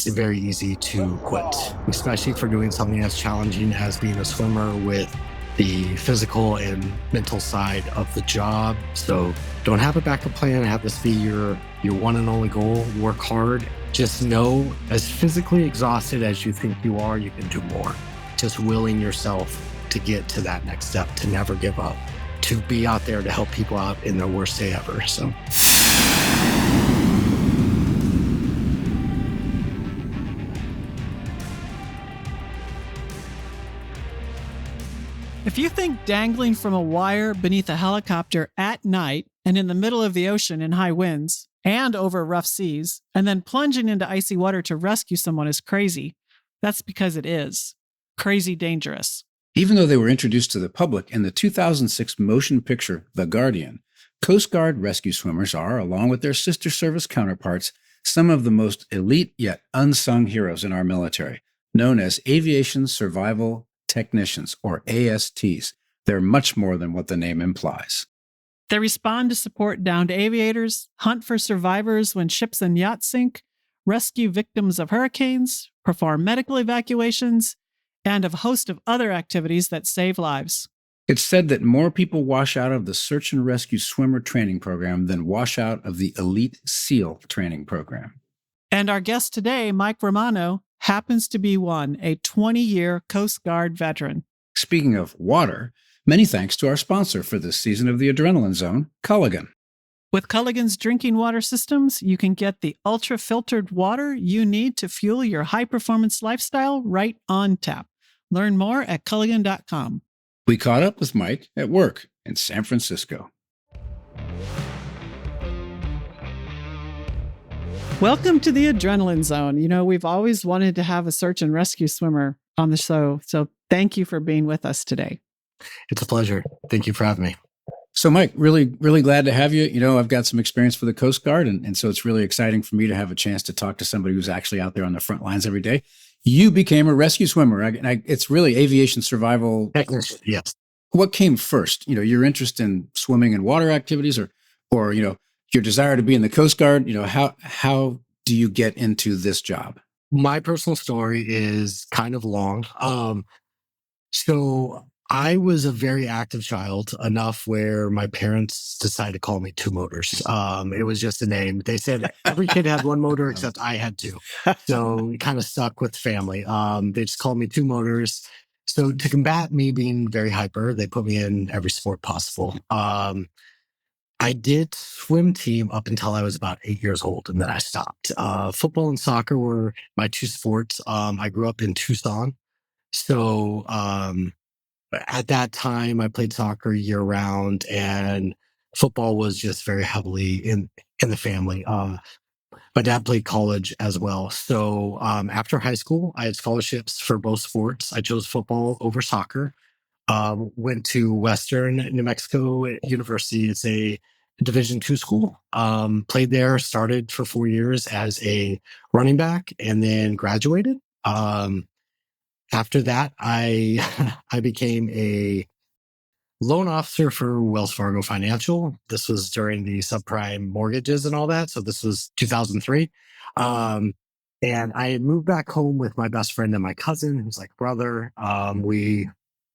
it's very easy to quit, especially for doing something as challenging as being a swimmer with the physical and mental side of the job. So don't have a backup plan. Have this be your one and only goal. Work hard. Just know, as physically exhausted as you think you are, you can do more. Just willing yourself to get to that next step, to never give up, to be out there to help people out in their worst day ever. So. If you think dangling from a wire beneath a helicopter at night and in the middle of the ocean in high winds and over rough seas, and then plunging into icy water to rescue someone is crazy, that's because it is. Crazy dangerous. Even though they were introduced to the public in the 2006 motion picture The Guardian, Coast Guard rescue swimmers are, along with their sister service counterparts, some of the most elite yet unsung heroes in our military, known as Aviation Survival Technicians, or ASTs. They're much more than what the name implies. They respond to support downed aviators, hunt for survivors when ships and yachts sink, rescue victims of hurricanes, perform medical evacuations, and a host of other activities that save lives. It's said that more people wash out of the search and rescue swimmer training program than wash out of the elite SEAL training program. And our guest today, Mike Romano, happens to be one, a 20-year Coast Guard veteran. Speaking of water, many thanks to our sponsor for this season of the Adrenaline Zone, Culligan. With Culligan's drinking water systems, you can get the ultra-filtered water you need to fuel your high-performance lifestyle right on tap. Learn more at Culligan.com. We caught up with Mike at work in San Francisco. Welcome to the Adrenaline Zone. You know, we've always wanted to have a search and rescue swimmer on the show, so thank you for being with us today. It's a pleasure. Thank you for having me. So, Mike, really glad to have you. You know, I've got some experience for the Coast Guard, and so it's really exciting for me to have a chance to talk to somebody who's actually out there on the front lines every day. You became a rescue swimmer. It's really aviation survival. Technician, yes. What came first? You know, your interest in swimming and water activities, or you know, your desire to be in the Coast Guard. You know, how do you get into this job? My personal story is kind of long. So I was a very active child, enough where my parents decided to call me Two Motors. It was just a name. They said every kid had one motor except I had two. So it kind of stuck with the family. They just called me Two Motors. So to combat me being very hyper, they put me in every sport possible. I did swim team up until I was about 8 years old, and then I stopped. Football and soccer were my two sports. I grew up in Tucson. So at that time, I played soccer year round, and football was just very heavily in the family. My dad played college as well. So after high school, I had scholarships for both sports. I chose football over soccer. Went to Western New Mexico University. It's a Division II school. Played there, started for 4 years as a running back, and then graduated. After that, I became a loan officer for Wells Fargo Financial. This was during the subprime mortgages and all that. So this was 2003. And I had moved back home with my best friend and my cousin, who's like brother.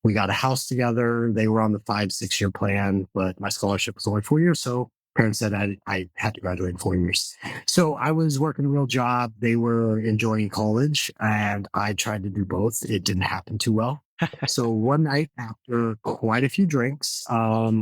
We got a house together. They were on the 5-6 year plan, but my scholarship was only 4 years. So parents said I had to graduate in 4 years. So I was working a real job. They were enjoying college, and I tried to do both. It didn't happen too well. So one night after quite a few drinks,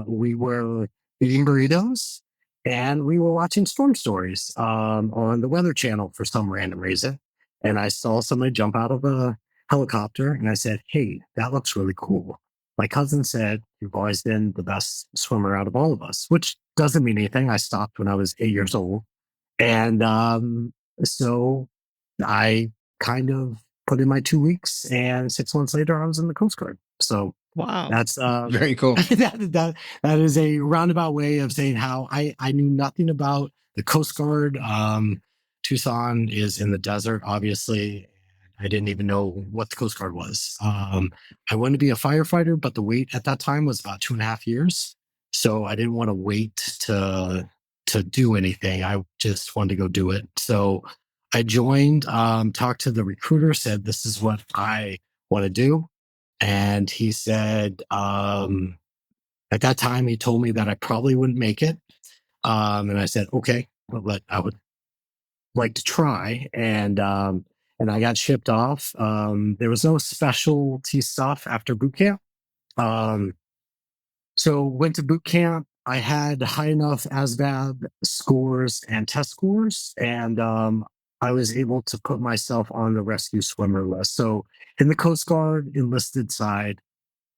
we were eating burritos and we were watching storm stories on the Weather Channel for some random reason. And I saw somebody jump out of a helicopter, and I said, "Hey, that looks really cool." My cousin said, "You've always been the best swimmer out of all of us," which doesn't mean anything. I stopped when I was 8 years old. And so I kind of put in my 2 weeks, and 6 months later, I was in the Coast Guard. So wow, that's very cool. that is a roundabout way of saying how I knew nothing about the Coast Guard. Tucson is in the desert, obviously. I didn't even know what the Coast Guard was. I wanted to be a firefighter, but the wait at that time was about 2.5 years. So I didn't want to wait to do anything. I just wanted to go do it. So I joined, talked to the recruiter, said, this is what I want to do. And he said, at that time, he told me that I probably wouldn't make it. And I said, okay, but I would like to try. And I got shipped off. There was no specialty stuff after boot camp. So went to boot camp. I had high enough ASVAB scores and test scores, and I was able to put myself on the rescue swimmer list. So in the Coast Guard enlisted side,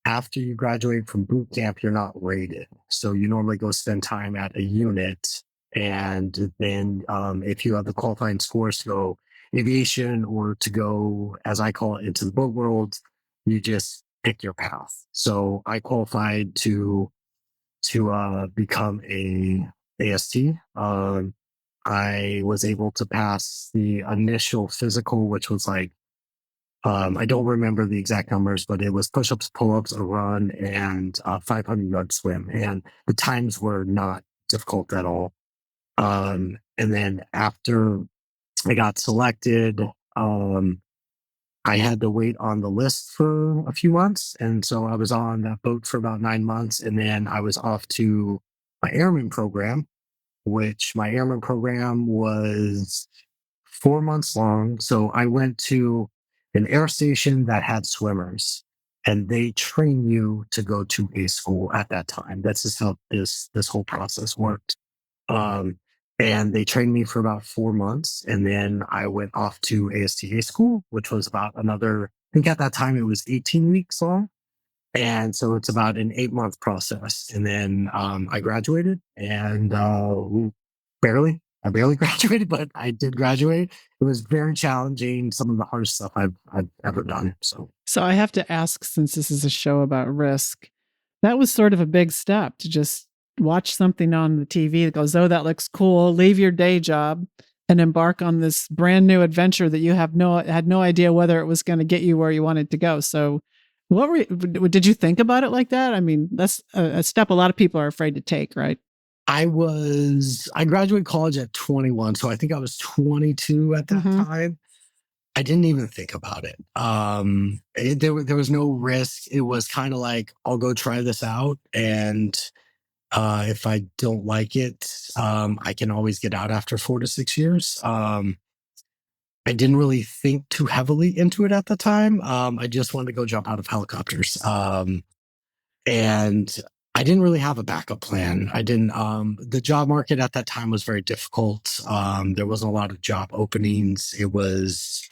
after you graduate from boot camp, you're not rated. So you normally go spend time at a unit. And then if you have the qualifying scores to go aviation or to go, as I call it, into the boat world, you just pick your path. So I qualified to become a AST. I was able to pass the initial physical, which was like, I don't remember the exact numbers, but it was push-ups, pull-ups, a run, and 500-yard swim. And the times were not difficult at all. And then after I got selected, I had to wait on the list for a few months. And so I was on that boat for about 9 months. And then I was off to my airman program, which my airman program was 4 months long. So I went to an air station that had swimmers, and they train you to go to a school at that time. That's just how this whole process worked. Um, and they trained me for about 4 months, and then I went off to ASTA school, which was about another. I think at that time it was 18 weeks long. And so it's about an 8-month process. And then I graduated, and I barely graduated, but I did graduate. It was very challenging, some of the hardest stuff I've ever done. So I have to ask, since this is a show about risk, that was sort of a big step to just watch something on the TV that goes, oh, that looks cool, leave your day job and embark on this brand new adventure that you had no idea whether it was going to get you where you wanted to go. So did you think about it like that? I mean, that's a step a lot of people are afraid to take, right? I graduated college at 21. So I think I was 22 at that time. I didn't even think about it. There was no risk. It was kind of like, I'll go try this out. And if I don't like it, I can always get out after 4 to 6 years. I didn't really think too heavily into it at the time. I just wanted to go jump out of helicopters. And I didn't really have a backup plan. The job market at that time was very difficult. There wasn't a lot of job openings. It was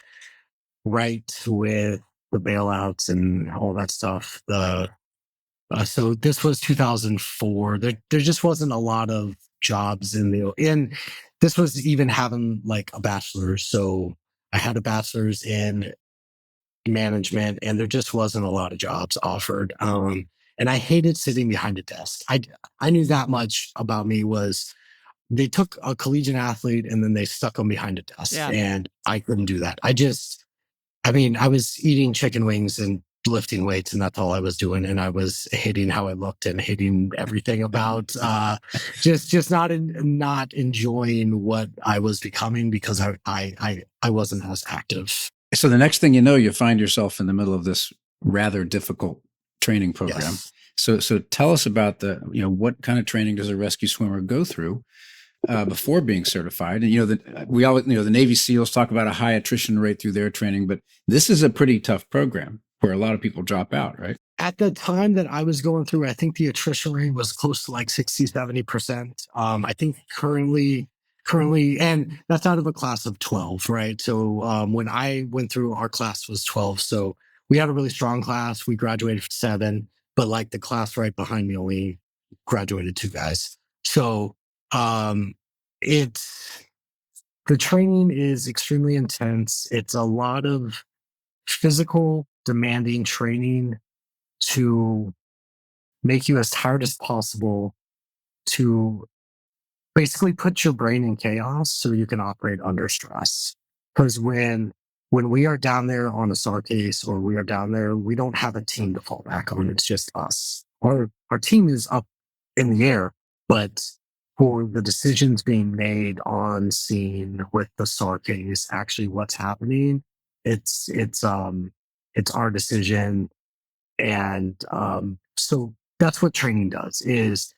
right with the bailouts and all that stuff. So this was 2004. There just wasn't a lot of jobs and this was even having like a bachelor's. So I had a bachelor's in management, and there just wasn't a lot of jobs offered. And I hated sitting behind a desk. I knew that much about me was they took a collegiate athlete and then they stuck them behind a desk, and I couldn't do that. I was eating chicken wings and lifting weights, and that's all I was doing. And I was hating how I looked and hating everything about just not enjoying what I was becoming because I wasn't as active. So the next thing you know, you find yourself in the middle of this rather difficult training program. Yes. So tell us about what kind of training does a rescue swimmer go through before being certified? And the Navy SEALs talk about a high attrition rate through their training, but this is a pretty tough program where a lot of people drop out, right? At the time that I was going through, I think the attrition rate was close to like 60, 70%. I think currently, and that's out of a class of 12, right? So when I went through, our class was 12. So we had a really strong class. We graduated 7, but like the class right behind me only graduated 2 guys. So the training is extremely intense. It's a lot of physical demanding training to make you as tired as possible, to basically put your brain in chaos so you can operate under stress. Because when we are down there on a SAR case, or we are down there, we don't have a team to fall back on. It's just us. Our team is up in the air, but for the decisions being made on scene with the SAR case, actually what's happening, it's our decision. And so that's what training does is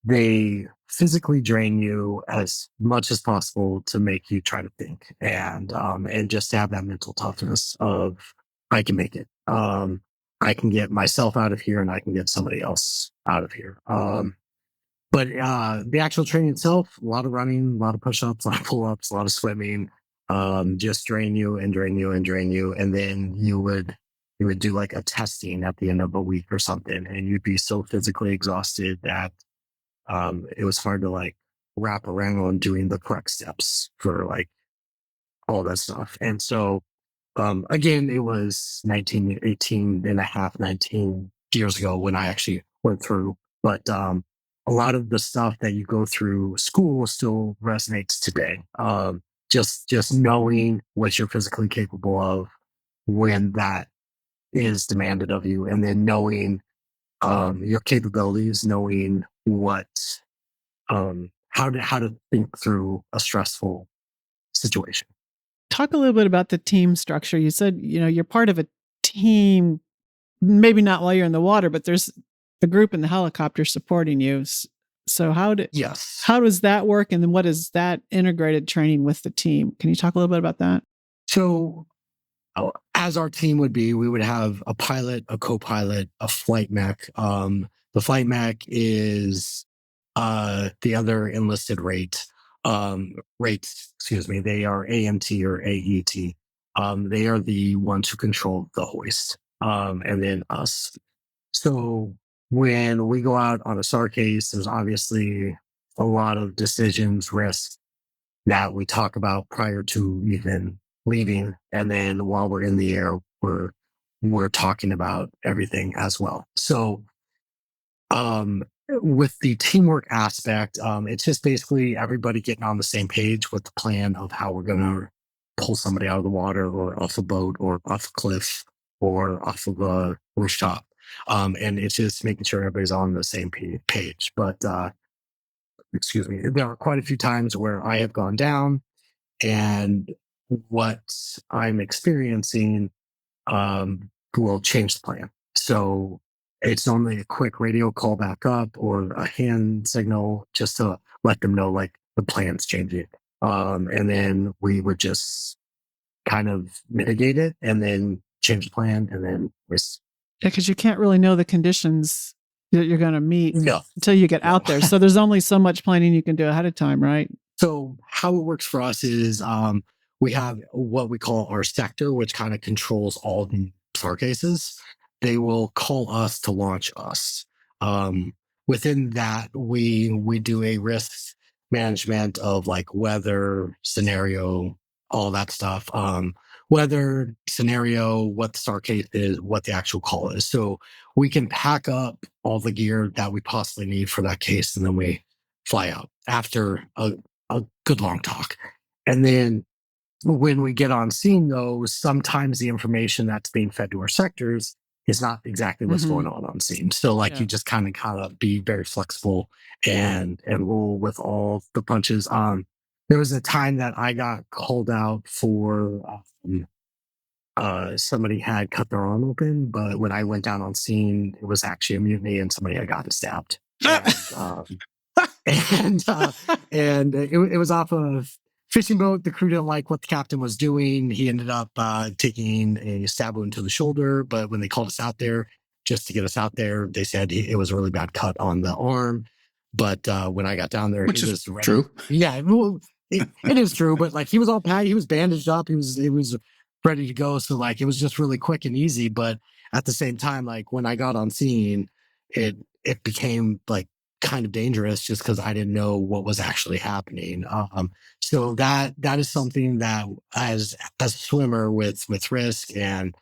they physically drain you as much as possible to make you try to think and just to have that mental toughness of I can make it. I can get myself out of here and I can get somebody else out of here. But the actual training itself, a lot of running, a lot of push-ups, a lot of pull-ups, a lot of swimming, just drain you and drain you and drain you. And then you would do like a testing at the end of a week or something, and you'd be so physically exhausted that it was hard to like wrap around on doing the correct steps for like all that stuff. And so again, it was 19 years ago when I actually went through. But a lot of the stuff that you go through school still resonates today. Just knowing what you're physically capable of when that is demanded of you, and then knowing your capabilities, knowing what how to think through a stressful situation. Talk a little bit about the team structure. You said, you're part of a team, maybe not while you're in the water, but there's a group in the helicopter supporting you. So Yes. how does that work? And then what is that integrated training with the team? Can you talk a little bit about that? So as our team would be, we would have a pilot, a co-pilot, a flight mech. The flight mech is the other enlisted rates, excuse me. They are AMT or AET. They are the ones who control the hoist. And then us. So when we go out on a SAR case, there's obviously a lot of decisions, risks that we talk about prior to even leaving. And then while we're in the air, we're talking about everything as well. So with the teamwork aspect, it's just basically everybody getting on the same page with the plan of how we're going to pull somebody out of the water or off a boat or off a cliff or off of a rooftop. And it's just making sure everybody's on the same page. But excuse me, there are quite a few times where I have gone down and what I'm experiencing will change the plan. So it's only a quick radio call back up or a hand signal just to let them know like the plan's changing. And then we would just kind of mitigate it and then change the plan and then because you can't really know the conditions that you're going to meet until you get out there. So there's only so much planning you can do ahead of time, right? So how it works for us is we have what we call our sector, which kind of controls all the SAR cases. They will call us to launch us. Within that, we do a risk management of like weather, scenario, all that stuff. Weather, scenario, what the SAR case is, what the actual call is. So we can pack up all the gear that we possibly need for that case, and then we fly out after a good long talk. And then when we get on scene, though, sometimes the information that's being fed to our sectors is not exactly what's going on scene. So like you just kind of be very flexible and roll with all the punches. There was a time that I got called out for somebody had cut their arm open, but when I went down on scene, it was actually a mutiny and somebody had gotten stabbed. And it was off a fishing boat. The crew didn't like what the captain was doing. He ended up taking a stab wound to the shoulder. But when they called us out there, just to get us out there, they said it was a really bad cut on the arm. But when I got down there, which is true. Yeah, well, it is true. But like he was all packed, he was bandaged up, he was ready to go. So like it was just really quick and easy. But at the same time, like when I got on scene, it became like kind of dangerous just because I didn't know what was actually happening. So that is something that as a swimmer with risk and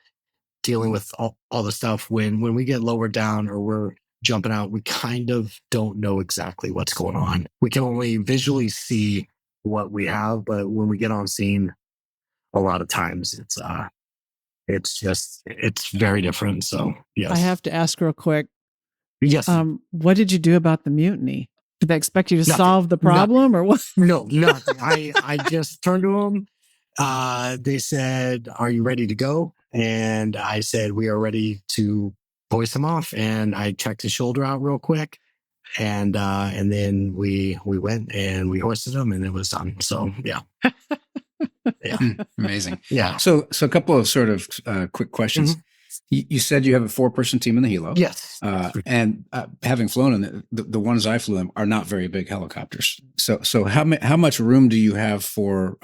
dealing with all the stuff when we get lowered down or we're jumping out, we kind of don't know exactly what's going on. We can only visually see what we have, but when we get on scene, a lot of times it's very different. So yes, I have to ask real quick. Yes. What did you do about the mutiny? Did they expect you to Nothing. solve the problem or what? No, nothing. I just turned to them. They said, "Are you ready to go?" And I said, "We are ready to hoist him off." And I checked his shoulder out real quick, and then we went and we hoisted him, and it was done. So yeah, yeah, Amazing. yeah. So a couple of sort of quick questions. Mhm. You said you have a 4-person team in the helo. Yes. And having flown in the ones I flew in are not very big helicopters. So how much room do you have for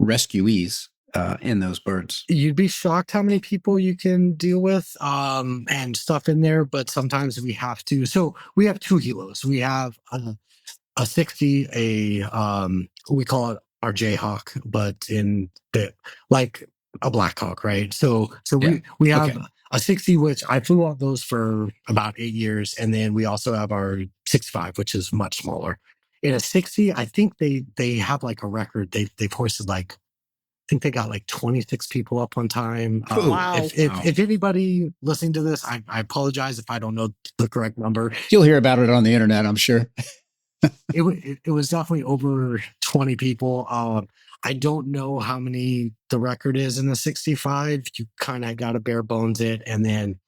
rescuees in those birds? You'd be shocked how many people you can deal with and stuff in there, but sometimes we have to. So we have 2 helos. We have a 60, we call it our Jayhawk, but in the like a Black Hawk, right? So Yeah. we have Okay. a 60, which I flew on those for about 8 years, and then we also have our 65, which is much smaller. In a 60, I think they have like a record. They've hoisted like, I think they got like 26 people up one time. Wow. If anybody listening to this, I apologize if I don't know the correct number. You'll hear about it on the internet, I'm sure. It was definitely over 20 people. I don't know how many the record is in the 65. You kind of got to bare bones it. And then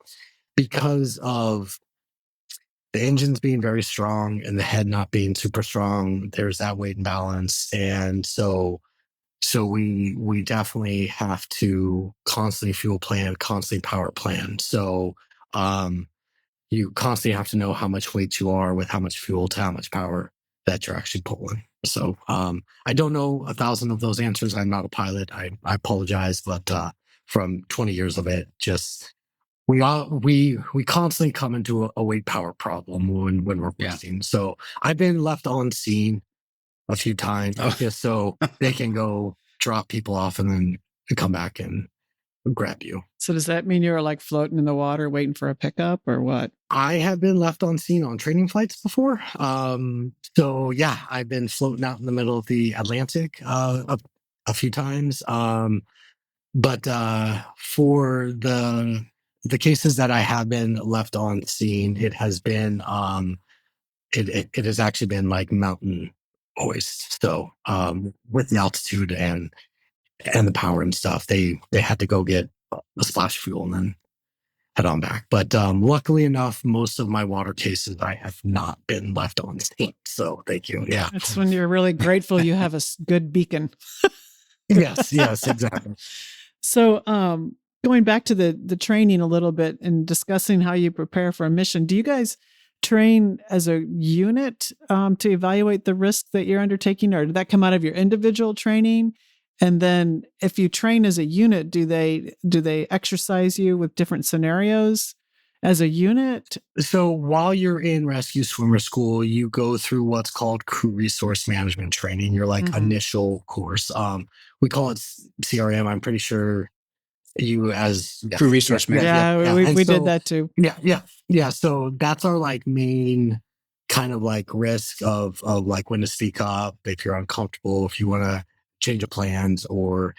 because of the engines being very strong and the head not being super strong, there's that weight and balance. And so we definitely have to constantly fuel plan, constantly power plan. So you constantly have to know how much weight you are with how much fuel to how much power that you're actually pulling. So I don't know 1,000 of those answers. I'm not a pilot. I apologize, but from 20 years of it, just we constantly come into a weight power problem when we're hoisting. So I've been left on scene a few times just so they can go drop people off and then come back and grab you. So does that mean you're like floating in the water waiting for a pickup or what? I have been left on scene on training flights before. So yeah, I've been floating out in the middle of the Atlantic a few times. But for the cases that I have been left on scene, it has been it has actually been like mountain hoist. So with the altitude and the power and stuff, they had to go get a splash fuel and then head on back. But luckily enough, most of my water cases I have not been left on scene. So thank you. Yeah, That's when you're really grateful you have a good beacon. yes, exactly. So going back to the training a little bit and discussing how you prepare for a mission, do you guys train as a unit to evaluate the risk that you're undertaking, or did that come out of your individual training? And then if you train as a unit, do they exercise you with different scenarios as a unit? So while you're in rescue swimmer school, you go through what's called crew resource management training, your like initial course. We call it CRM. I'm pretty sure you as crew resource management. We did that too. Yeah. So that's our like main kind of like risk of like when to speak up, if you're uncomfortable, if you want to change of plans or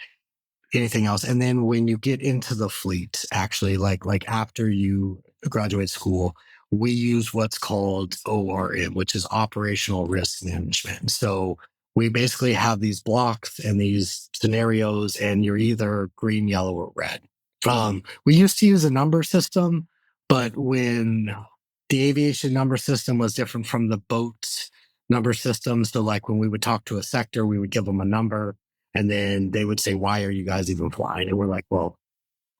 anything else. And then when you get into the fleet, actually, like after you graduate school, we use what's called ORM, which is operational risk management. So we basically have these blocks and these scenarios, and you're either green, yellow, or red. We used to use a number system, but when the aviation number system was different from the boat number system, so like when we would talk to a sector, we would give them a number, and then they would say, "Why are you guys even flying?" And we're like, "Well,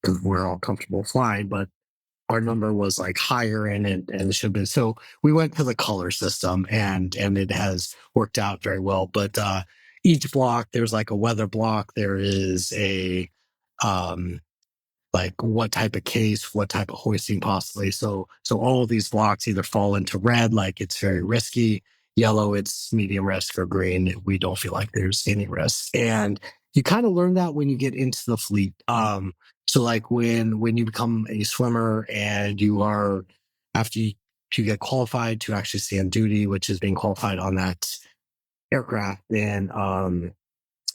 because we're all comfortable flying," but our number was like higher and it should have been. So we went to the color system and it has worked out very well. But each block, there's like a weather block. There is a like what type of case, what type of hoisting possibly. So all of these blocks either fall into red, like it's very risky, yellow, it's medium risk, or green, we don't feel like there's any risk. And you kind of learn that when you get into the fleet. So like when you become a swimmer and you are, after you get qualified to actually stay on duty, which is being qualified on that aircraft, then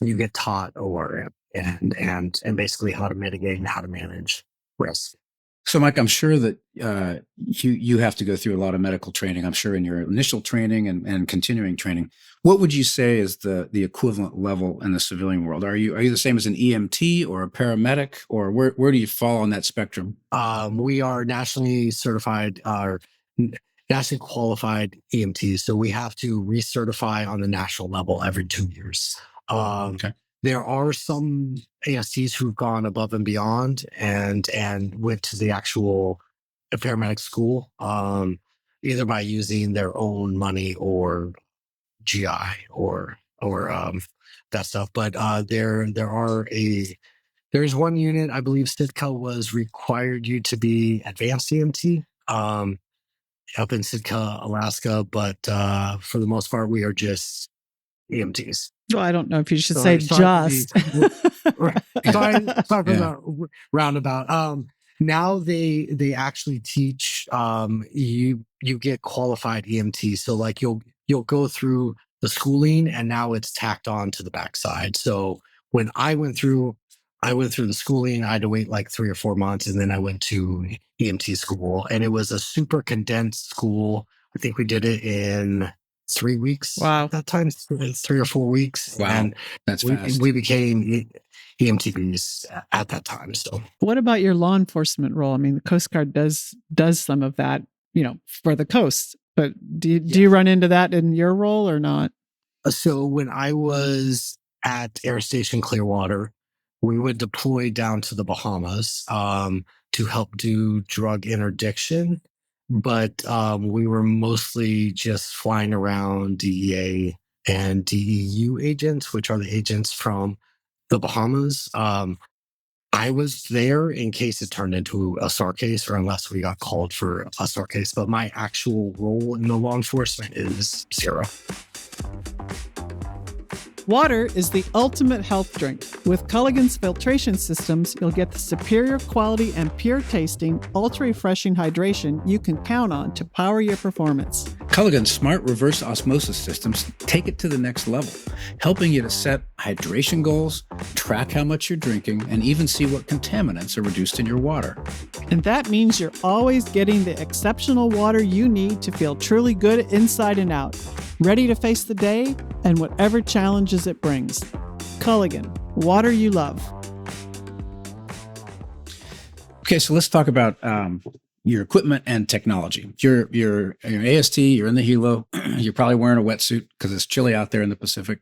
you get taught ORM and basically how to mitigate and how to manage risk. So, Mike, I'm sure that you have to go through a lot of medical training. I'm sure in your initial training and continuing training. What would you say is the equivalent level in the civilian world? Are you the same as an EMT or a paramedic, or where do you fall on that spectrum? We are nationally certified, nationally qualified EMTs, so we have to recertify on the national level every 2 years. Okay. There are some ASTs who've gone above and beyond and went to the actual paramedic school, either by using their own money or GI or that stuff. But there's one unit, I believe Sitka was required you to be advanced EMT up in Sitka, Alaska, but for the most part, we are just EMTs. Well, I don't know if you should say just. Sorry for Yeah. the roundabout. Now they actually teach you get qualified EMT. So like you'll go through the schooling and now it's tacked on to the backside. So when I went through the schooling, I had to wait like 3 or 4 months, and then I went to EMT school, and it was a super condensed school. I think we did it in 3 weeks. Wow. At that time, 3 or 4 weeks. Wow. And That's fast. we became EMTs at that time. So what about your law enforcement role? I mean, the Coast Guard does some of that, for the coast. But do you run into that in your role or not? So when I was at Air Station Clearwater, we would deploy down to the Bahamas to help do drug interdiction. But we were mostly just flying around DEA and DEU agents, which are the agents from the Bahamas. I was there in case it turned into a SAR case or unless we got called for a SAR case. But my actual role in the law enforcement is zero. Water is the ultimate health drink. With Culligan's filtration systems, you'll get the superior quality and pure tasting, ultra-refreshing hydration you can count on to power your performance. Culligan's smart reverse osmosis systems take it to the next level, helping you to set hydration goals, track how much you're drinking, and even see what contaminants are reduced in your water. And that means you're always getting the exceptional water you need to feel truly good inside and out, ready to face the day and whatever challenges it brings. Culligan, water you love. Okay, so let's talk about your equipment and technology. You're an AST, you're in the helo, you're probably wearing a wetsuit because it's chilly out there in the Pacific.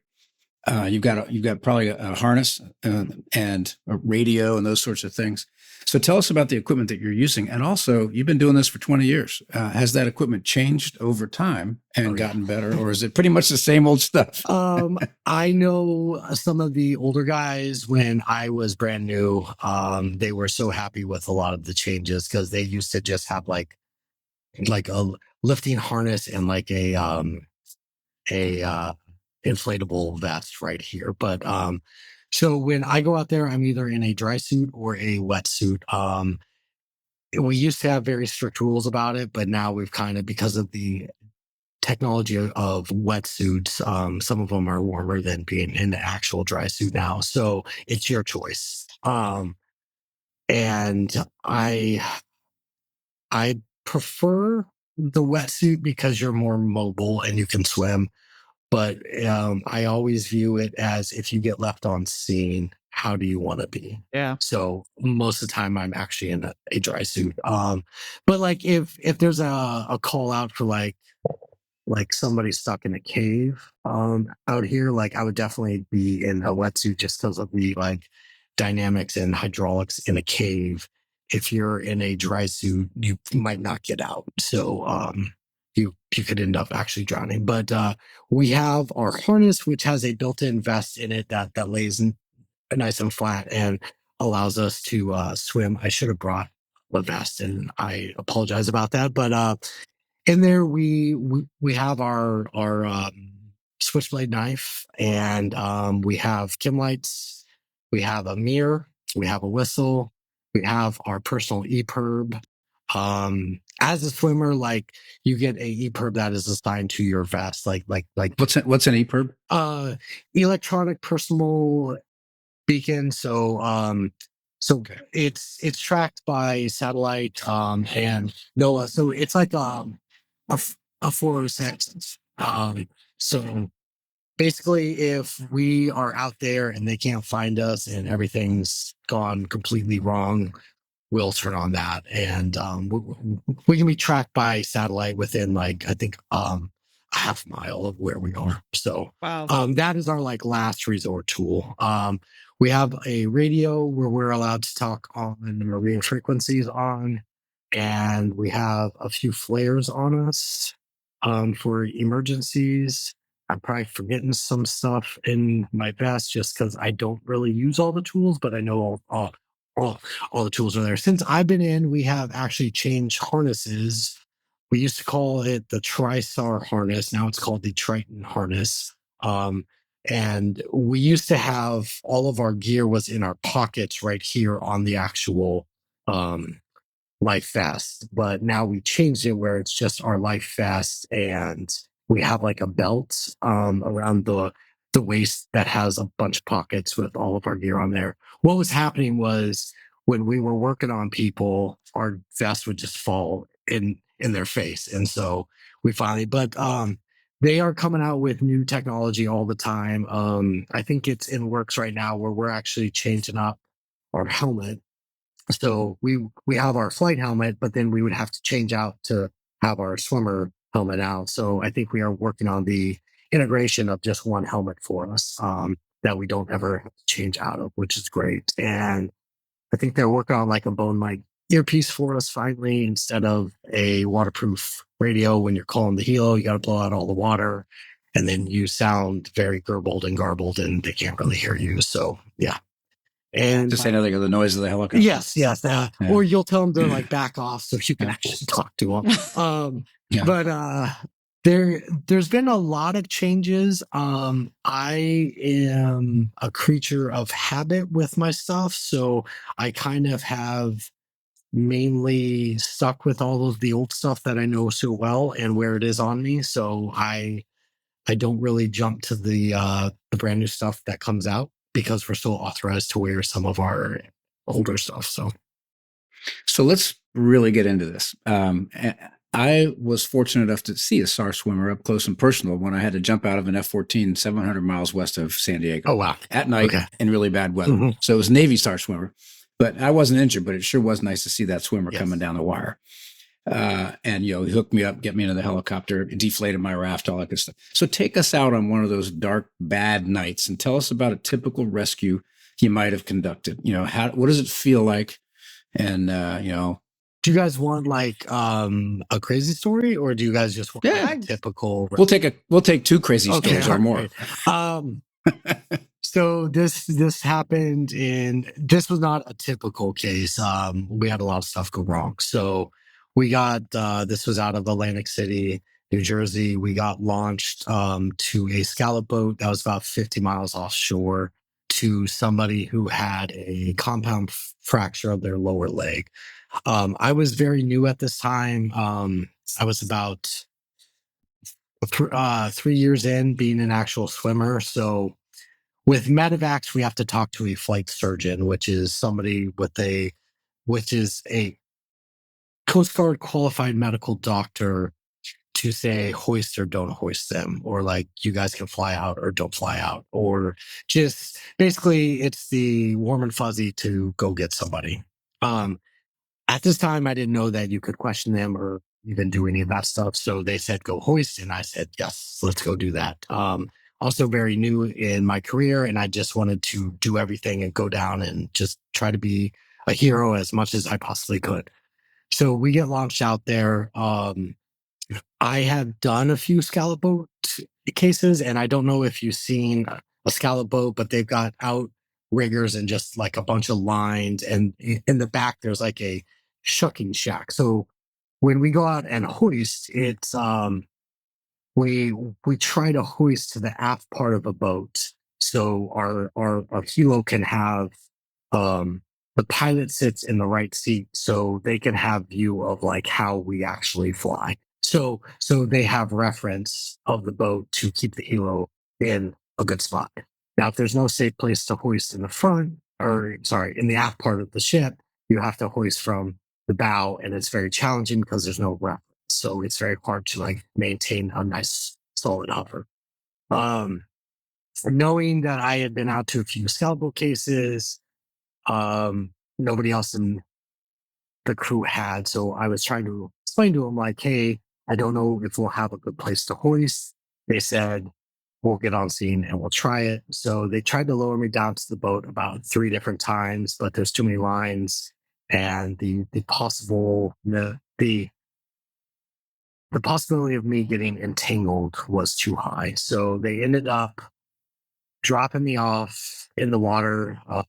You've got probably a harness and a radio and those sorts of things. So tell us about the equipment that you're using. And also, you've been doing this for 20 years. Has that equipment changed over time and gotten better, or is it pretty much the same old stuff? I know some of the older guys when I was brand new, they were so happy with a lot of the changes because they used to just have like a lifting harness and like a inflatable vest right here. But so when I go out there, I'm either in a dry suit or a wetsuit. We used to have very strict rules about it, but now we've kind of, because of the technology of wetsuits, some of them are warmer than being in the actual dry suit now. So it's your choice. And I prefer the wetsuit because you're more mobile and you can swim. But I always view it as if you get left on scene, how do you want to be? Yeah. So most of the time I'm actually in a dry suit. But like if there's a call out for like somebody stuck in a cave out here, like I would definitely be in a wetsuit just because of the like dynamics and hydraulics in a cave. If you're in a dry suit, you might not get out. So you could end up actually drowning. But we have our harness, which has a built-in vest in it that lays nice and flat and allows us to swim. I should have brought the vest, and I apologize about that. But in there, we have our switchblade knife, and we have chem lights, we have a mirror, we have a whistle, we have our personal EPIRB. As a swimmer, like you get a EPIRB that is assigned to your vest. Like What's an EPIRB? Electronic personal beacon. So So Okay. it's tracked by satellite and NOAA. So it's like a 406. So basically, if we are out there and they can't find us and everything's gone completely wrong, we'll turn on that, and we can be tracked by satellite within, like, I think a half mile of where we are. So Wow. that is our like last resort tool. We have a radio where we're allowed to talk on the marine frequencies on, and we have a few flares on us for emergencies. I'm probably forgetting some stuff in my vest just because I don't really use all the tools, but I know all the tools are there. Since I've been in, we have actually changed harnesses. We used to call it the TriStar harness. Now it's called the Triton harness. And we used to have all of our gear was in our pockets right here on the actual life vest, but now we changed it where it's just our life vest, and we have like a belt around the waist that has a bunch of pockets with all of our gear on there. What was happening was when we were working on people, our vest would just fall in their face, and so we finally. But they are coming out with new technology all the time. I think it's in works right now where we're actually changing up our helmet. So we have our flight helmet, but then we would have to change out to have our swimmer helmet out. So I think we are working on the integration of just one helmet for us that we don't ever have to change out of, which is great. And I think they're working on like a bone mic earpiece for us finally, instead of a waterproof radio. When you're calling the helo, you got to blow out all the water, and then you sound very garbled, and they can't really hear you. So yeah. And Just say nothing of the noise of the helicopter. yes, Yeah. or you'll tell them to like back off so you can Yeah. actually talk to them. Yeah. But there's been a lot of changes. I am a creature of habit with my stuff, so I kind of have mainly stuck with all of the old stuff that I know so well and where it is on me. So I don't really jump to the brand new stuff that comes out because we're still authorized to wear some of our older stuff. So let's really get into this. I was fortunate enough to see a SAR swimmer up close and personal when I had to jump out of an F-14 700 miles west of San Diego. Oh, wow. At night in really bad weather. Mm-hmm. So it was a Navy SAR swimmer. But I wasn't injured, but it sure was nice to see that swimmer coming down the wire. And, he hooked me up, get me into the helicopter, deflated my raft, all that good stuff. So take us out on one of those dark, bad nights and tell us about a typical rescue you might have conducted. What does it feel like? And, do you guys want like a crazy story, or do you guys just want like a typical? We'll take two crazy stories or more. So this happened this was not a typical case. We had a lot of stuff go wrong. So we got this was out of Atlantic City, New Jersey. We got launched to a scallop boat that was about 50 miles offshore to somebody who had a compound fracture of their lower leg. I was very new at this time. I was about 3 years in being an actual swimmer. So with medevacs, we have to talk to a flight surgeon, which is somebody which is a Coast Guard qualified medical doctor, to say hoist or don't hoist them, or like you guys can fly out or don't fly out, or just basically it's the warm and fuzzy to go get somebody. At this time, I didn't know that you could question them or even do any of that stuff. So they said, go hoist. And I said, yes, let's go do that. Also very new in my career, and I just wanted to do everything and go down and just try to be a hero as much as I possibly could. So we get launched out there. I have done a few scallop boat cases, and I don't know if you've seen a scallop boat, but they've got outriggers and just like a bunch of lines. And in the back, there's like a shucking shack. So when we go out and hoist, it's we try to hoist to the aft part of a boat, so our helo can have the pilot sits in the right seat, so they can have view of like how we actually fly. So they have reference of the boat to keep the helo in a good spot. Now, if there's no safe place to hoist in the front, in the aft part of the ship, you have to hoist from the bow, and it's very challenging because there's no reference. So it's very hard to like maintain a nice solid hover. Knowing that I had been out to a few scalpel cases, nobody else in the crew had. So I was trying to explain to them, like, hey, I don't know if we'll have a good place to hoist. They said, we'll get on scene and we'll try it. So they tried to lower me down to the boat about 3 different times, but there's too many lines. And the possibility of me getting entangled was too high. So they ended up dropping me off in the water. A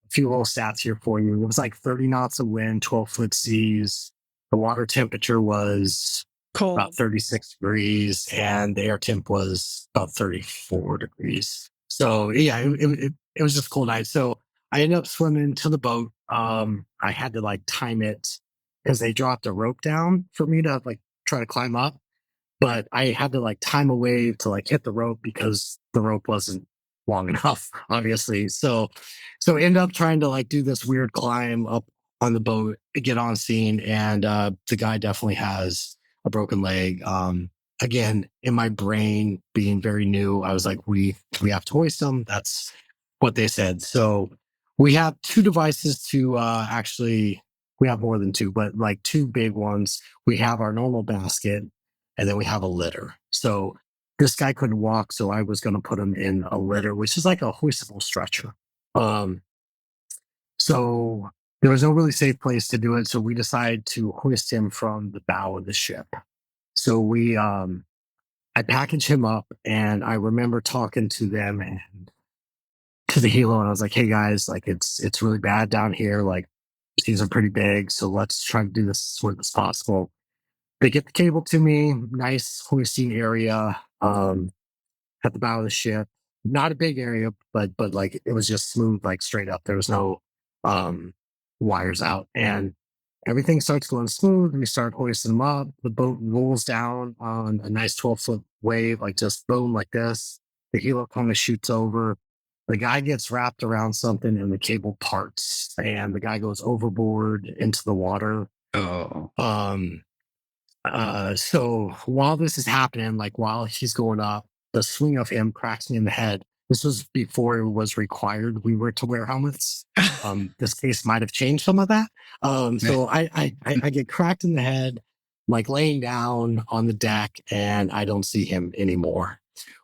few little stats here for you. It was like 30 knots of wind, 12-foot seas. The water temperature was Cold. about 36 degrees, and the air temp was about 34 degrees. So yeah, it was just a cold night. So I ended up swimming to the boat. I had to like time it because they dropped a rope down for me to like try to climb up, but I had to like time a wave to like hit the rope because the rope wasn't long enough, obviously. So end up trying to like do this weird climb up on the boat, get on scene, and the guy definitely has a broken leg. Again, in my brain, being very new, I was like, we have to hoist him. That's what they said. So we have 2 devices to actually. We have more than 2, but like 2 big ones. We have our normal basket, and then we have a litter. So this guy couldn't walk, so I was going to put him in a litter, which is like a hoistable stretcher. Um, so there was no really safe place to do it, so we decided to hoist him from the bow of the ship. So I packaged him up, and I remember talking to them and to the helo, and I was like, "Hey guys, like it's really bad down here. Like these are pretty big, so let's try to do this as swift as possible." They get the cable to me, nice hoisting area at the bow of the ship. Not a big area, but like it was just smooth, like straight up. There was no um, wires out, and everything starts going smooth. We start hoisting them up. The boat rolls down on a nice 12-foot wave, like just boom, like this. The helo kind of shoots over. The guy gets wrapped around something, and the cable parts, and the guy goes overboard into the water. Oh, So while this is happening, like while he's going up, the swing of him cracks me in the head. This was before it was required we were to wear helmets. This case might have changed some of that. So I get cracked in the head, like laying down on the deck, and I don't see him anymore.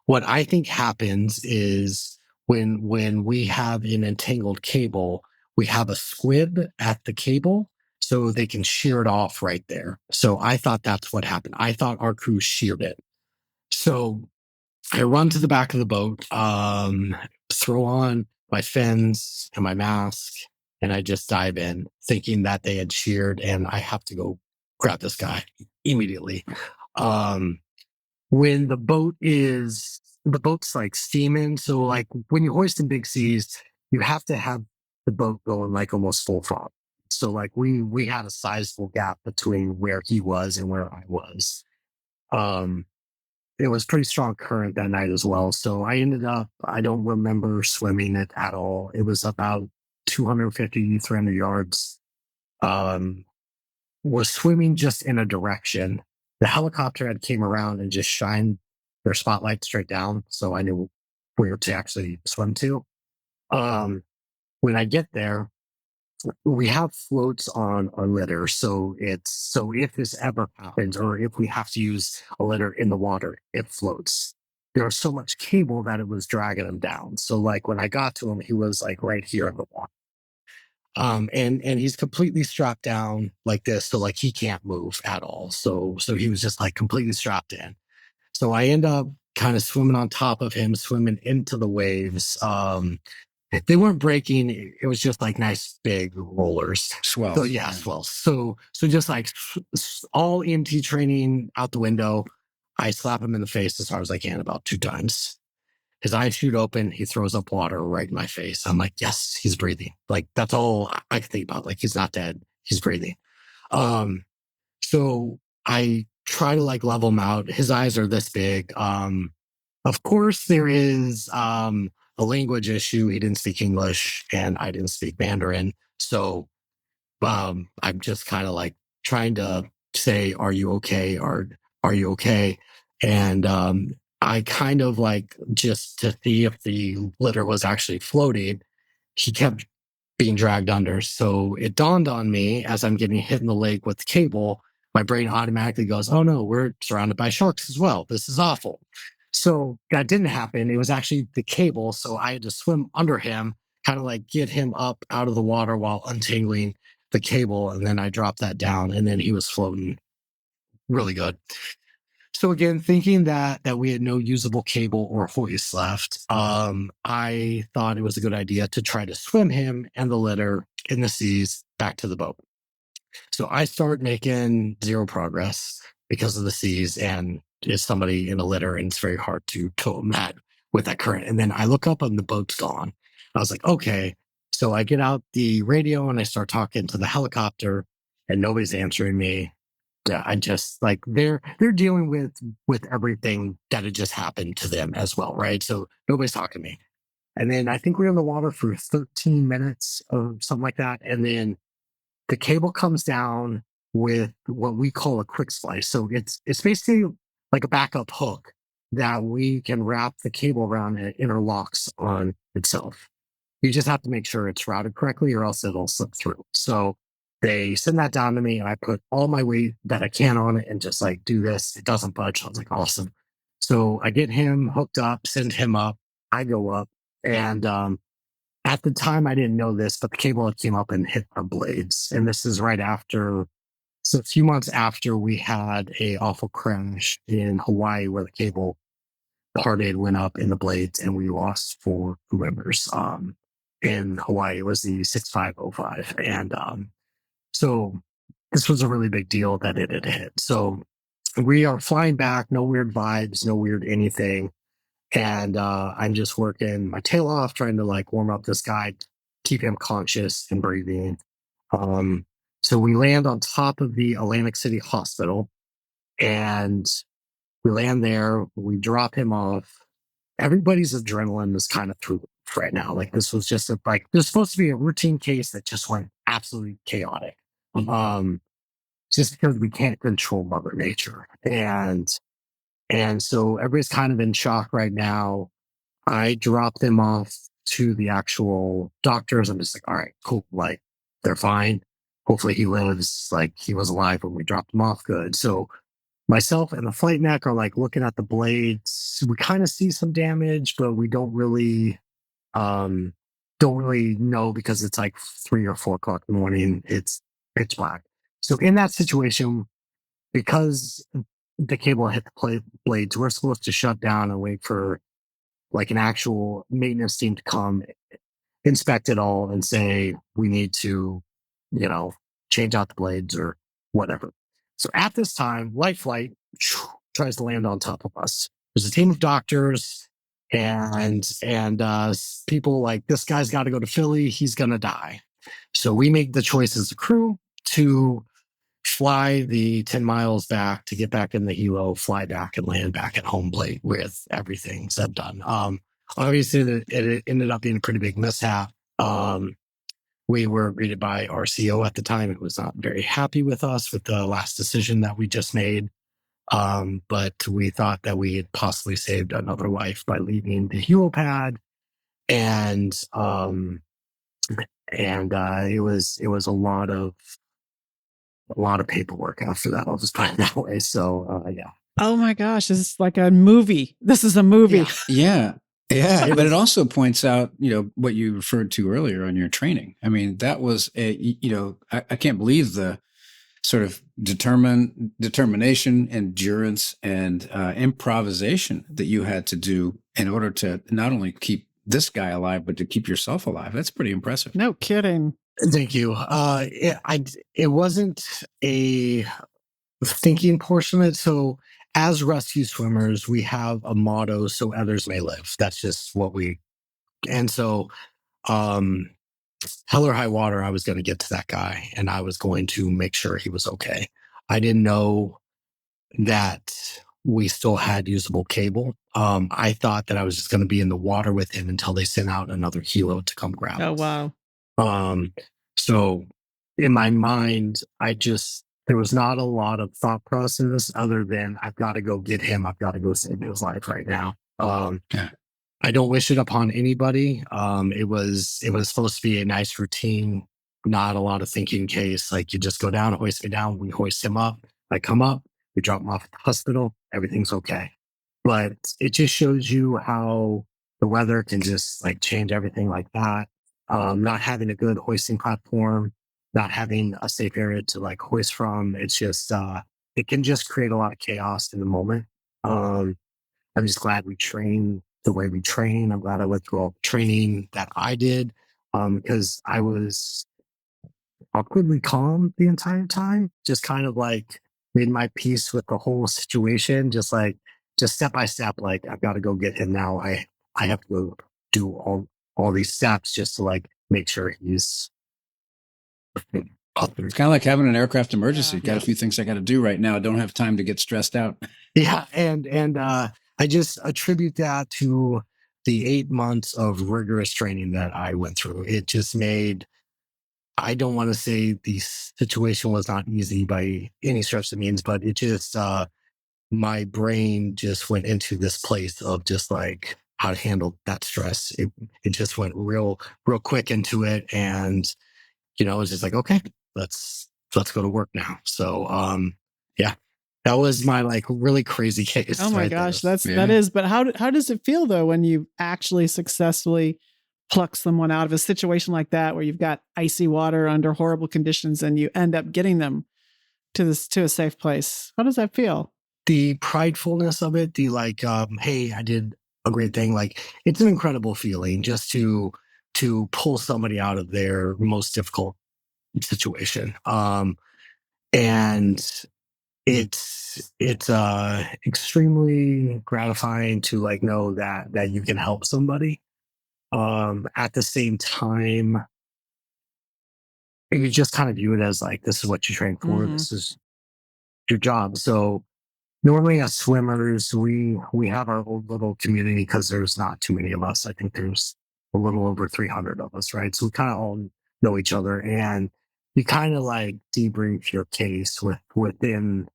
What I think happens is when we have an entangled cable, we have a squib at the cable so they can shear it off right there. So I thought that's what happened. I thought our crew sheared it. So I run to the back of the boat, throw on my fins and my mask, and I just dive in, thinking that they had sheared, and I have to go grab this guy immediately. When the boat's like steaming, so like when you hoist in big seas, you have to have the boat going like almost full throttle. So like we had a sizable gap between where he was and where I was. Um, it was pretty strong current that night as well. So I ended up, I don't remember swimming it at all. It was about 250, 300 yards. Um, was swimming just in a direction. The helicopter had came around and just shined their spotlight straight down. So I knew where to actually swim to. Um, when I get there, we have floats on our litter. So if this ever happens, or if we have to use a litter in the water, it floats. There was so much cable that it was dragging him down. So like when I got to him, he was like right here in the water. And he's completely strapped down like this, so like he can't move at all. So he was just like completely strapped in. So I end up kind of swimming on top of him, swimming into the waves. They weren't breaking. It was just like nice big rollers. swells. So yeah, swells. So just like all EMT training out the window. I slap him in the face as hard as I can about 2 times. His eyes shoot open. He throws up water right in my face. I'm like, yes, he's breathing. Like that's all I can think about. Like he's not dead. He's breathing. Um, so I try to like level him out. His eyes are this big. Of course, there is a language issue. He didn't speak English and I didn't speak Mandarin. So I'm just kind of like trying to say, are you okay? Are you okay? And I kind of like, just to see if the litter was actually floating, he kept being dragged under. So it dawned on me as I'm getting hit in the leg with the cable, my brain automatically goes, oh no, we're surrounded by sharks as well. This is awful. So that didn't happen. It was actually the cable. So I had to swim under him, kind of like get him up out of the water while untangling the cable. And then I dropped that down and then he was floating really good. So again, thinking that we had no usable cable or hoist left, I thought it was a good idea to try to swim him and the litter in the seas back to the boat. So I start making zero progress because of the seas and is somebody in a litter and it's very hard to tow him that with that current. And then I look up and the boat's gone. I was like, okay. So I get out the radio and I start talking to the helicopter and nobody's answering me. Yeah, I just like they're dealing with everything that had just happened to them as well, right? So nobody's talking to me. And then I think we were in the water for 13 minutes or something like that. And then the cable comes down with what we call a quick splice. So it's basically like a backup hook that we can wrap the cable around and it interlocks on itself. You just have to make sure it's routed correctly or else it'll slip through. So they send that down to me and I put all my weight that I can on it and just like do this. It doesn't budge. I was like, awesome. So I get him hooked up, send him up. I go up and at the time, I didn't know this, but the cable had came up and hit our blades. And this is right after, so a few months after we had a awful crash in Hawaii where the cable parted, went up in the blades, and we lost 4 crew members. In Hawaii, it was the 6505. And so this was a really big deal that it had hit. So we are flying back, no weird vibes, no weird anything. And I'm just working my tail off, trying to like warm up this guy, keep him conscious and breathing. Um, so we land on top of the Atlantic City Hospital and we land there. We drop him off. Everybody's adrenaline is kind of through right now. Like this was just like there's supposed to be a routine case that just went absolutely chaotic. Um, just because we can't control Mother Nature. And so everybody's kind of in shock right now. I dropped them off to the actual doctors. I'm just like, all right, cool. Like, they're fine. Hopefully he lives. Like, he was alive when we dropped him off. Good. So myself and the flight mech are like looking at the blades. We kind of see some damage, but we um, don't really know because it's like 3 or 4 o'clock in the morning. It's pitch black. So in that situation, because the cable hit the blades, we're supposed to shut down and wait for like an actual maintenance team to come inspect it all and say we need to, change out the blades or whatever. So at this time, Light Flight tries to land on top of us. There's a team of doctors and people like this guy's got to go to Philly. He's gonna die. So we make the choice as a crew to fly the 10 miles back to get back in the helo, fly back and land back at home plate with everything said done. Obviously, it ended up being a pretty big mishap. We were greeted by our CO at the time. It was not very happy with us with the last decision that we just made. But we thought that we had possibly saved another life by leaving the helipad. And it was a lot of paperwork after that. I'll just put it that way. So yeah. Oh my gosh, this is like a movie. This is a movie. Yeah. But it also points out, what you referred to earlier on your training. I mean, that was I can't believe the sort of determination, endurance, and improvisation that you had to do in order to not only keep this guy alive, but to keep yourself alive. That's pretty impressive. No kidding. Thank you. It wasn't a thinking portion of it. So as rescue swimmers, we have a motto, so others may live. That's just what and so, hell or high water, I was going to get to that guy and I was going to make sure he was okay. I didn't know that we still had usable cable. I thought that I was just going to be in the water with him until they sent out another helo to come grab Oh, us. wow. So in my mind, there was not a lot of thought process other than I've got to go get him. I've got to go save his life right now. Yeah. I don't wish it upon anybody. It was supposed to be a nice routine, not a lot of thinking case. Like you just go down, hoist me down, we hoist him up. I come up, we drop him off at the hospital, everything's okay. But it just shows you how the weather can just like change everything like that. Not having a good hoisting platform, not having a safe area to like hoist from, it's just it can just create a lot of chaos in the moment. I'm just glad we train the way we train. I'm glad I went through all the training that I did because I was awkwardly calm the entire time, just kind of like made my peace with the whole situation, just step by step, like I've got to go get him now. I have to go do all these steps just to like make sure he's It's kind of like having an aircraft emergency. Yeah. Got a few things I got to do right now. I don't have time to get stressed out. Yeah, and I just attribute that to the 8 months of rigorous training that I went through. It just made, I don't want to say the situation was not easy by any stretch of the means, but it just my brain just went into this place of just like how to handle that stress. It just went real quick into it, and it was just like, okay, let's go to work now. So yeah, that was my like really crazy case. Oh my right gosh, there. that is. But how does it feel though when you actually successfully pluck someone out of a situation like that, where you've got icy water under horrible conditions and you end up getting them to a safe place? How does that feel? The pridefulness of it, the like, hey, I did a great thing. Like, it's an incredible feeling just to pull somebody out of their most difficult situation. And it's extremely gratifying to like know that you can help somebody. At the same time, you just kind of view it as like, this is what you train for. Mhm. This is your job. So normally as swimmers, we have our own little community because there's not too many of us. I think there's a little over 300 of us, right? So we kind of all know each other, and you kind of like debrief your case within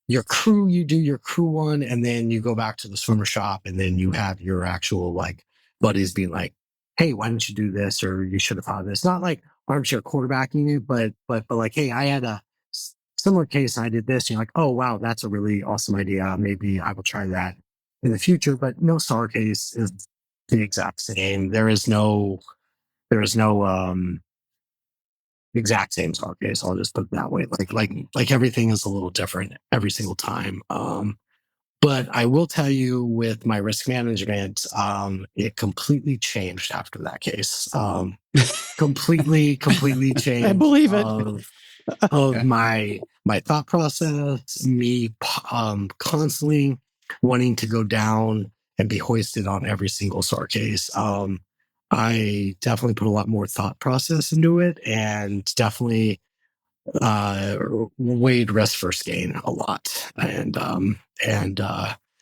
your crew. You do your crew one, and then you go back to the swimmer shop, and then you have your actual like buddies being like, hey, why didn't you do this, or you should have thought of this. Not like armchair quarterbacking you, but like, hey, I had a similar case and I did this. And you're like, oh wow, that's a really awesome idea. Maybe I will try that in the future. But no SAR case is the exact same. There is no exact same SAR case. I'll just put it that way. Like everything is a little different every single time. But I will tell you, with my risk management, it completely changed after that case. Completely changed. I believe it. Of my thought process, me constantly wanting to go down and be hoisted on every single SAR case. I definitely put a lot more thought process into it, and definitely weighed risk versus gain a lot, and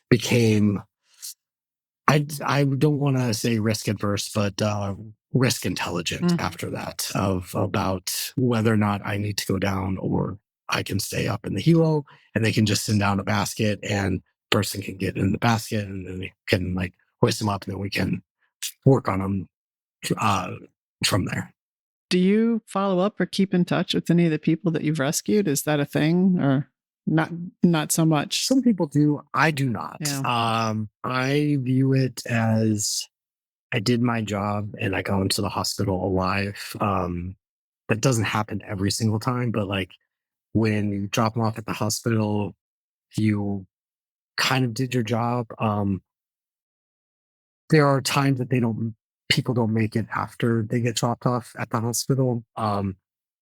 became, I don't want to say risk adverse, but risk intelligent after that, of about whether or not I need to go down or I can stay up in the helo, and they can just send down a basket and person can get in the basket, and then they can like hoist them up, and then we can work on them uh, from there. Do you follow up or keep in touch with any of the people that you've rescued? Is that a thing, or not so much? Some people do. I do not. Yeah. I view it as I did my job and I got into the hospital alive. That doesn't happen every single time, but like when you drop them off at the hospital, you kind of did your job. There are times that people don't make it after they get dropped off at the hospital.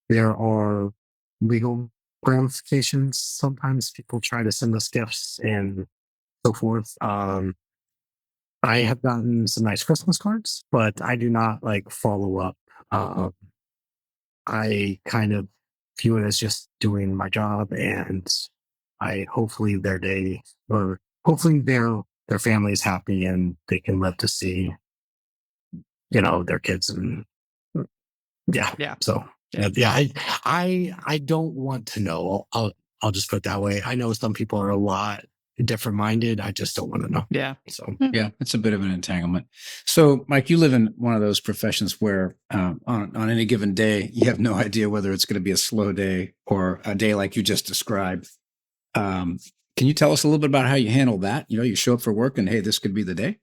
There are legal ramifications. Sometimes people try to send us gifts and so forth. I have gotten some nice Christmas cards, but I do not like follow up. Uh, I kind of view it as just doing my job, and I hopefully their day or hopefully their family is happy and they can live to see, their kids. And Yeah. So I don't want to know. I'll just put it that way. I know some people are a lot different minded. I just don't want to know. Yeah. So yeah, it's a bit of an entanglement. So, Mike, you live in one of those professions where on any given day, you have no idea whether it's going to be a slow day or a day like you just described. Can you tell us a little bit about how you handle that? You show up for work and, hey, this could be the day.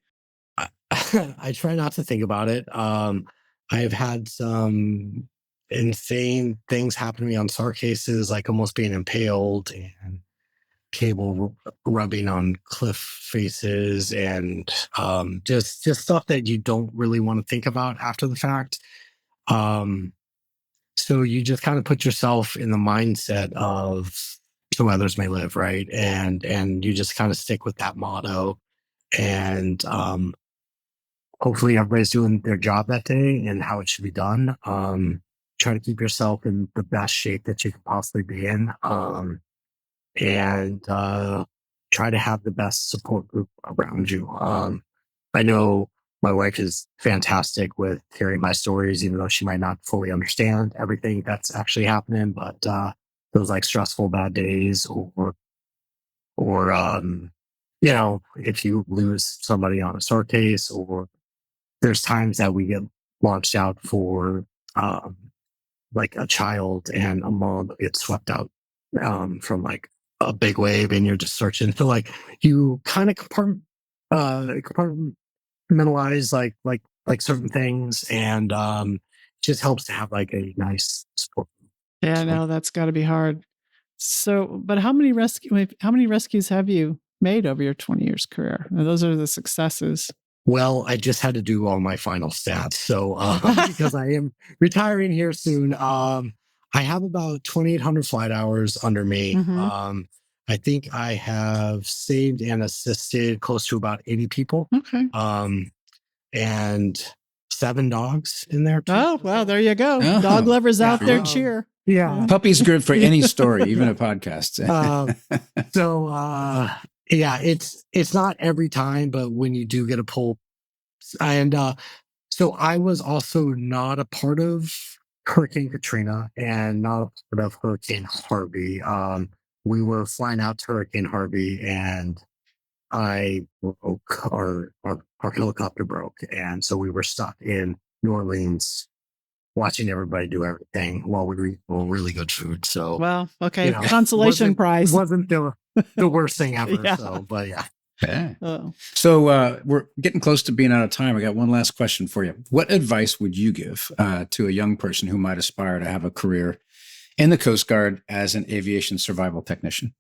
I try not to think about it. I have had some insane things happen to me on SAR cases, like almost being impaled and cable rubbing on cliff faces, and just stuff that you don't really want to think about after the fact. So you just kind of put yourself in the mindset of so others may live, right? And you just kind of stick with that motto, and hopefully everybody's doing their job that day and how it should be done. Try to keep yourself in the best shape that you could possibly be in. And try to have the best support group around you. I know my wife is fantastic with hearing my stories, even though she might not fully understand everything that's actually happening. But those like stressful bad days, or if you lose somebody on a SAR case, or there's times that we get launched out for like a child and a mom gets swept out from like a big wave, and you're just searching for like, you kind of compartmentalize like certain things, and just helps to have like a nice support. Yeah, no, that's got to be hard. So, but how many rescues have you made over your 20 years career? Now, those are the successes. Well, I just had to do all my final stats. So, because I am retiring here soon, I have about 2,800 flight hours under me. Mm-hmm. I think I have saved and assisted close to about 80 people. Okay. And 7 dogs in there too. Oh, well, there you go. Oh, Dog lovers out there yeah. cheer. Yeah. Puppy's good for any story, even a podcast. Yeah, it's not every time, but when you do get a pull, and so I was also not a part of Hurricane Katrina and not a part of Hurricane Harvey. We were flying out to Hurricane Harvey, and I broke our helicopter broke, and so we were stuck in New Orleans watching everybody do everything while we were eating really good food. So, well, okay, consolation prize wasn't the worst thing ever. Yeah. So, but yeah. Yeah. Oh. So we're getting close to being out of time. I got one last question for you. What advice would you give to a young person who might aspire to have a career in the Coast Guard as an aviation survival technician?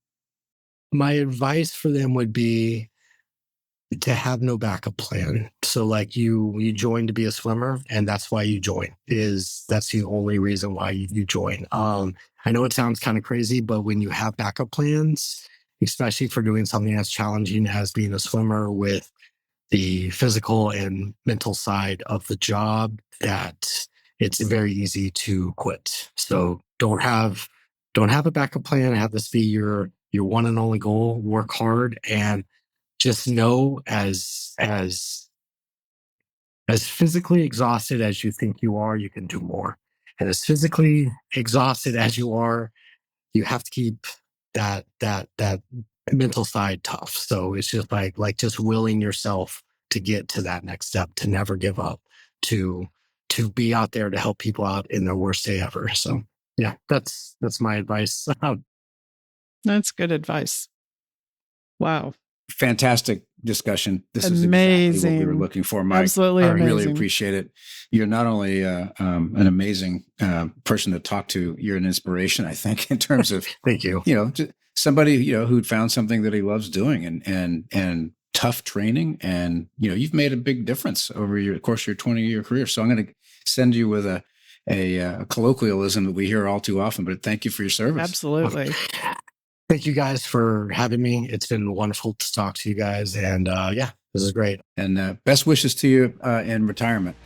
My advice for them would be to have no backup plan. So like you join to be a swimmer, and that's why you join. That's the only reason why you join. I know it sounds kind of crazy, but when you have backup plans, especially for doing something as challenging as being a swimmer, with the physical and mental side of the job, that it's very easy to quit. So don't have a backup plan. Have this be your one and only goal. Work hard, and just know as physically exhausted as you think you are, you can do more. And as physically exhausted as you are, you have to keep that mental side tough. So it's just like just willing yourself to get to that next step, to never give up, to be out there to help people out in their worst day ever. So yeah, that's my advice. That's good advice. Wow. Fantastic discussion. This is amazing. Exactly what we were looking for, Mike. Absolutely I amazing. really appreciate it. You're not only an amazing person to talk to, you're an inspiration, I think, in terms of thank you. Somebody who'd found something that he loves doing, and tough training, and you've made a big difference over your course of your 20-year career. So I'm going to send you with a colloquialism that we hear all too often, but thank you for your service. Absolutely. Thank you guys for having me. It's been wonderful to talk to you guys. And this is great. And best wishes to you in retirement.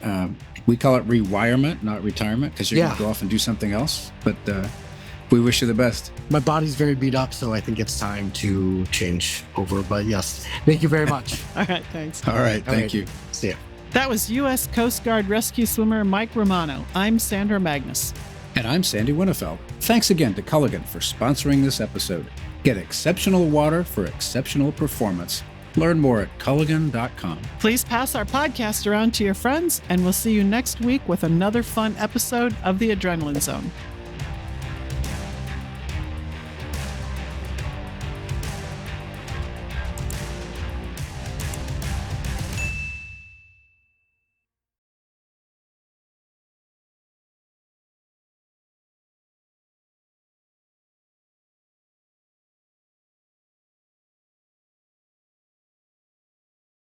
We call it rewirement, not retirement, because you're going to go off and do something else. But We wish you the best. My body's very beat up, so I think it's time to change over. But yes, thank you very much. All right, thanks. All right. Thank you. See ya. That was U.S. Coast Guard rescue swimmer Mike Romano. I'm Sandra Magnus. And I'm Sandy Winnefeld. Thanks again to Culligan for sponsoring this episode. Get exceptional water for exceptional performance. Learn more at culligan.com. Please pass our podcast around to your friends, and we'll see you next week with another fun episode of The Adrenaline Zone.